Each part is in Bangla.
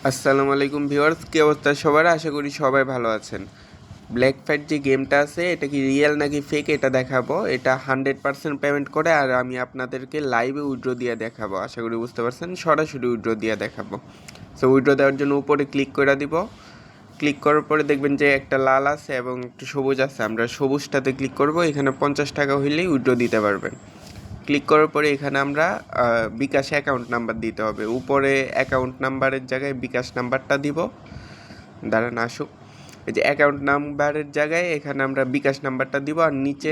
আসসালামু আলাইকুম ভিউয়ার্স, কি অবস্থা সবার? আশা করি সবাই ভালো আছেন। ব্ল্যাক ফাইট যে গেমটা আছে এটা কি রিয়েল নাকি ফেক এটা দেখাবো। এটা 100% পেমেন্ট করে আর আমি আপনাদেরকে লাইভে উইথড্র দিয়ে দেখাবো। আশা করি বুঝতে পারছেন, সরাসরি উইথড্র দিয়ে দেখাবো। সো উইথড্র দেওয়ার জন্য উপরে ক্লিক করে দিব। ক্লিক করার পরে দেখবেন যে একটা লাল আছে এবং একটু সবুজ আছে, আমরা সবুজটাতে ক্লিক করব। এখানে 50 টাকা হইলেই উইথড্র দিতে পারবেন। ক্লিক করার পরে এখানে আমরা বিকাশ অ্যাকাউন্ট নাম্বার দিতে হবে। উপরে অ্যাকাউন্ট নাম্বারের জায়গায় বিকাশ নাম্বারটা দিব। দাঁড়ান আসুক, এই যে অ্যাকাউন্ট নাম্বারের জায়গায় এখানে আমরা বিকাশ নাম্বারটা দিব আর নিচে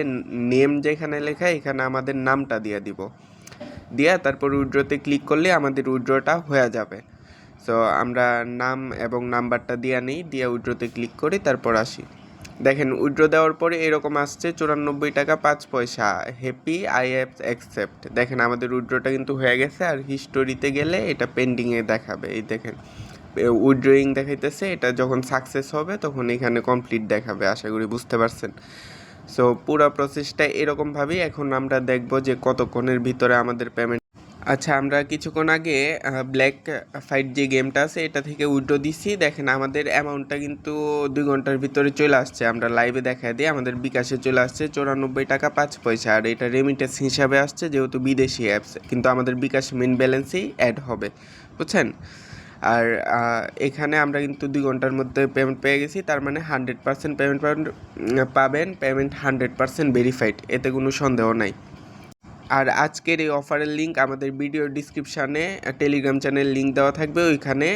নেম যেখানে লেখা এখানে আমাদের নামটা দিয়ে দিব। দিয়া তারপর উইথড্রতে ক্লিক করলে আমাদের উইথড্রটা হয়ে যাবে। সো আমরা নাম এবং নাম্বারটা দিয়ে নিই, দিয়ে উইথড্রতে ক্লিক করি, তারপর আসি। দেখেন উইথড্র দেওয়ার পরে এরকম আসছে 94 টাকা 5 পয়সা, হ্যাপি আই অ্যাপ অ্যাকসেপ্ট। দেখেন আমাদের উইথড্রটা কিন্তু হয়ে গেছে। আর হিস্টোরিতে গেলে এটা পেন্ডিংয়ে দেখাবে। এই দেখেন উইথড্রয়িং দেখাইতেছে, এটা যখন সাকসেস হবে তখন এখানে কমপ্লিট দেখাবে। আশা করি বুঝতে পারছেন। সো পুরো প্রসেসটা এরকমভাবেই। এখন আমরা দেখব যে কতক্ষণের ভিতরে আমাদের পেমেন্ট। আচ্ছা, আমরা কিছুক্ষণ আগে ব্ল্যাক ফাইট যে গেমটা আছে এটা থেকে উইথড্র দিচ্ছি। দেখেন আমাদের অ্যামাউন্টটা কিন্তু 2 ঘন্টার ভিতরে চলে আসছে। আমরা লাইভে দেখা দিই, আমাদের বিকাশে চলে আসছে 94 টাকা 5 পয়সা। আর এটা রেমিটেন্স হিসাবে আসছে, যেহেতু বিদেশি অ্যাপস, কিন্তু আমাদের বিকাশ মেন ব্যালেন্সেই অ্যাড হবে, বুঝছেন। আর এখানে আমরা কিন্তু 2 ঘন্টার মধ্যে পেমেন্ট পেয়ে গেছি। তার মানে 100% পেমেন্ট পাবেন। পেমেন্ট 100% ভেরিফাইড, এতে কোনো সন্দেহ নাই। আর আজকের এই অফারের লিঙ্ক আমাদের ভিডিও ডিসক্রিপশানে টেলিগ্রাম চ্যানেল লিঙ্ক দেওয়া থাকবে, ওইখানে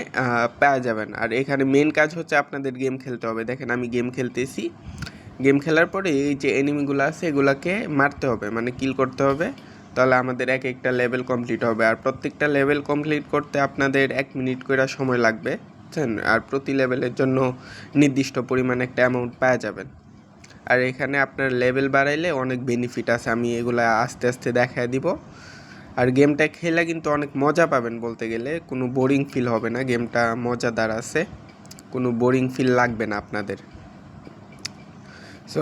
পাওয়া যাবেন। আর এখানে মেন কাজ হচ্ছে আপনাদের গেম খেলতে হবে। দেখেন আমি গেম খেলতেছি। গেম খেলার পরে এই যে এনিমিগুলো আছে এগুলাকে মারতে হবে, মানে কিল করতে হবে। তাহলে আমাদের এক একটা লেভেল কমপ্লিট হবে। আর প্রত্যেকটা লেভেল কমপ্লিট করতে আপনাদের 1 মিনিট করে সময় লাগবে, বুঝছেন। আর প্রতি লেভেলের জন্য নির্দিষ্ট পরিমাণ একটা অ্যামাউন্ট পাওয়া যাবেন। আর এখানে আপনার লেভেল বাড়াইলে অনেক বেনিফিট আছে, আমি এগুলা আস্তে আস্তে দেখায় দিব। আর গেমটা খেলে কিন্তু অনেক মজা পাবেন, বলতে গেলে কোনো বোরিং ফিল হবে না। গেমটা মজাদার আছে, কোনো বোরিং ফিল লাগবে না আপনাদের। সো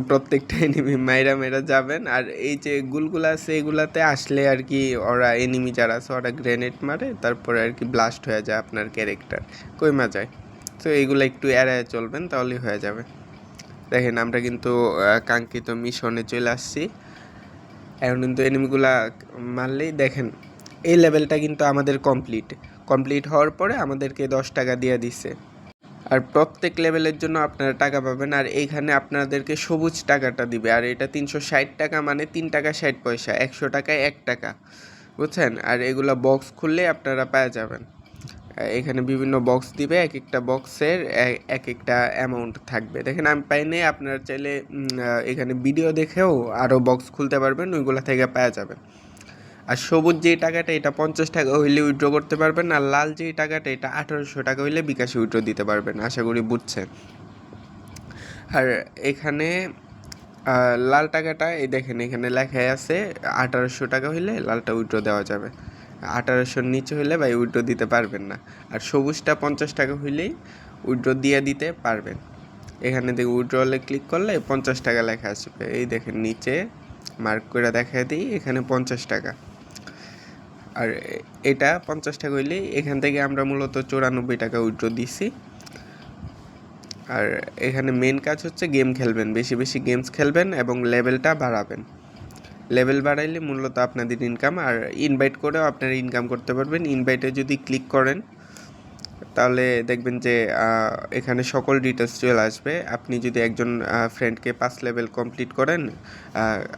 প্রত্যেকটা এনিমি মাইরা মেরা যাবেন। আর এই যে গুলগুলা আছে এগুলাতে আসলে আর কি ওরা এনিমি যারা আছে ওরা গ্রেনেড মারে, তারপরে আর কি ব্লাস্ট হয়ে যায় আপনার ক্যারেক্টার, কইমা যায়। তো এইগুলো একটু এড়ায় চলবেন, তাহলেই হয়ে যাবে। দেখেন আমরা কিন্তু কাঙ্ক্ষিত মিশনে চলে আসছি। এখন কিন্তু এনিমিগুলা মারলেই দেখেন এই লেভেলটা কিন্তু আমাদের কমপ্লিট হওয়ার পরে আমাদেরকে 10 টাকা দিয়ে দিছে। আর প্রত্যেক লেভেলের জন্য আপনারা টাকা পাবেন। আর এইখানে আপনাদেরকে সবুজ টাকাটা দিবে। আর এটা 360 টাকা, মানে 3 টাকা 60 পয়সা, 100 টাকায় 1 টাকা, বুঝছেন। আর এগুলা বক্স খুললে আপনারা পেয়ে যাবেন। এখানে বিভিন্ন বক্স দিবে, এক একটা বক্সের এক একটা অ্যামাউন্ট থাকবে। দেখেন আমি পাইনি, আপনারা চাইলে এখানে ভিডিও দেখেও আরও বক্স খুলতে পারবেন, ওইগুলো থেকে পাওয়া যাবে। আর সবুজ যেই টাকাটা এটা 50 টাকা হইলে উইথড্র করতে পারবেন। আর লাল যেই টাকাটা এটা 1800 টাকা হইলে বিকাশে উইথড্র দিতে পারবেন। আশা করি বুঝছেন। আর এখানে লাল টাকাটা এই দেখেন এখানে লেখাই আছে 1800 টাকা হইলে লালটা উইথড্র দেওয়া যাবে। 1800-র নিচে হইলে ভাই উইথড্র দিতে পারবেন না। আর সবুজটা 50 টাকা হইলেই উইথড্র দিয়ে দিতে পারবেন। এখানে দেখে উইথড্রলে ক্লিক করলে 50 টাকা লেখা আসবে। এই দেখেন নিচে মার্ক করে দেখা দিই, এখানে 50 টাকা। আর এটা 50 টাকা হইলেই এখান থেকে আমরা মূলত 94 টাকা উইথড্র দিছি। আর এখানে মেন কাজ হচ্ছে গেম খেলবেন, বেশি বেশি গেমস খেলবেন এবং লেভেলটা বাড়াবেন। লেভেল বাড়াইলে মূলত আপনাদের ইনকাম। আর ইনভাইট করেও আপনারা ইনকাম করতে পারবেন। ইনভাইটে যদি ক্লিক করেন তাহলে দেখবেন যে এখানে সকল ডিটেলস চলে আসবে। আপনি যদি একজন ফ্রেন্ডকে 5 লেভেল কমপ্লিট করেন,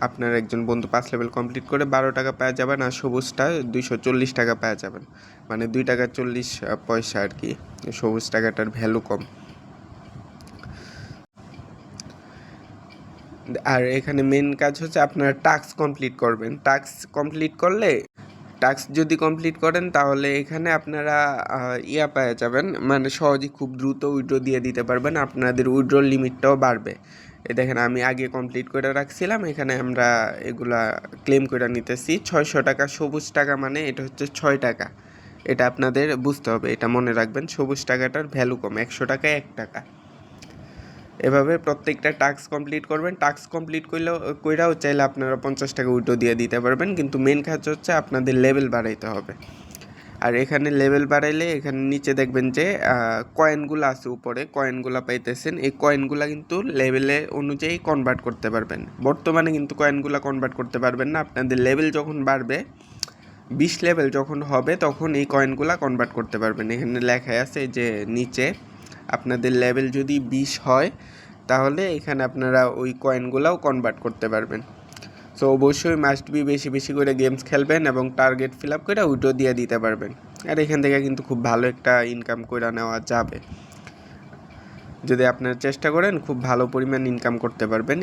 আপনার একজন বন্ধু 5 লেভেল কমপ্লিট করে 12 টাকা পাওয়া যাবেন। আর সবুজটা 240 টাকা পাওয়া যাবেন, মানে 2 টাকা 40 পয়সা আর কি। সবুজ টাকাটার ভ্যালু কম। আর এখানে মেন কাজ হচ্ছে আপনারা টাস্ক কমপ্লিট করবেন। টাস্ক যদি কমপ্লিট করেন তাহলে এখানে আপনারা ইয়া পেয়ে যাবেন, মানে সহজেই খুব দ্রুত উইথড্র দিয়ে দিতে পারবেন। আপনাদের উইথড্রর লিমিটটাও বাড়বে। এই দেখেন আমি আগে কমপ্লিট করে রাখছিলাম, এখানে আমরা এগুলা ক্লেম করে নিতেছি। 600 টাকা সবুজ টাকা, মানে এটা হচ্ছে 6 টাকা। এটা আপনাদের বুঝতে হবে, এটা মনে রাখবেন। সবুজ টাকাটার ভ্যালু কম, 100 টাকায় 1 টাকা। এভাবে প্রত্যেকটা টাস্ক কমপ্লিট করবেন। টাস্ক কমপ্লিট কইরাও চাইলে আপনারা 50 টাকা উইথড্র দিয়ে দিতে পারবেন, কিন্তু মেন কাজ হচ্ছে আপনাদের লেভেল বাড়াইতে হবে। আর এখানে লেভেল বাড়াইলে এখানে নিচে দেখবেন যে কয়েনগুলো আছে, উপরে কয়েনগুলো পাইতেছেন। এই কয়েনগুলো কিন্তু লেভেলে অনুযায়ী কনভার্ট করতে পারবেন। বর্তমানে কিন্তু কয়েনগুলো কনভার্ট করতে পারবেন না। আপনাদের লেভেল যখন বাড়বে, 20 লেভেল যখন হবে, তখন এই কয়েনগুলো কনভার্ট করতে পারবেন। এখানে লেখা আছে যে নিচে আপনাদের লেভেল যদি 20 হয়, তাহলে এখানে আপনারা ওই কয়েনগুলোও কনভার্ট করতে পারবেন। সো অবশ্যই মাস্ট বি বেশি বেশি করে গেমস খেলবেন এবং টার্গেট ফিল আপ করে উইড্রো দিয়ে দিতে পারবেন। আর এখান থেকে কিন্তু খুব ভালো একটা ইনকাম করে নেওয়া যাবে। যদি আপনারা চেষ্টা করেন, খুব ভালো পরিমাণ ইনকাম করতে পারবেন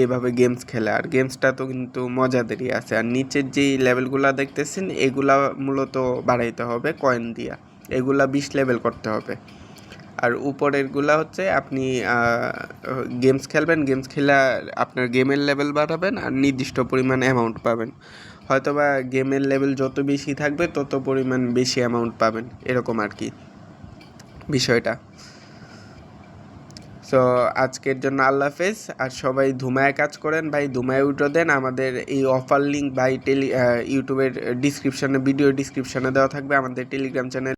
এইভাবে গেমস খেলে। আর গেমসটা তো কিন্তু মজাদারই আছে। আর নিচের যেই লেভেলগুলো দেখতেছেন, এগুলা মূলত বাড়াইতে হবে কয়েন দিয়া, এগুলা 20 লেভেল করতে হবে। আর উপরেরগুলা হচ্ছে আপনি গেমস খেলবেন, গেমস খেলে আপনার গেমের লেভেল বাড়াবেন আর নির্দিষ্ট পরিমাণ অ্যামাউন্ট পাবেন। হয়তোবা গেমের লেভেল যত বেশি থাকবে তত পরিমাণ বেশি অ্যামাউন্ট পাবেন, এরকম আর কি বিষয়টা। সো আজকের জন্য আল্লাহ হাফেজ। আর সবাই ধুমায় কাজ করেন ভাই, ধুমায় উইড্রো দেন। আমাদের এই অফার লিঙ্ক ভাই ইউটিউবের ডিসক্রিপশনে, ভিডিও ডিসক্রিপশনে দেওয়া থাকবে। আমাদের টেলিগ্রাম চ্যানেল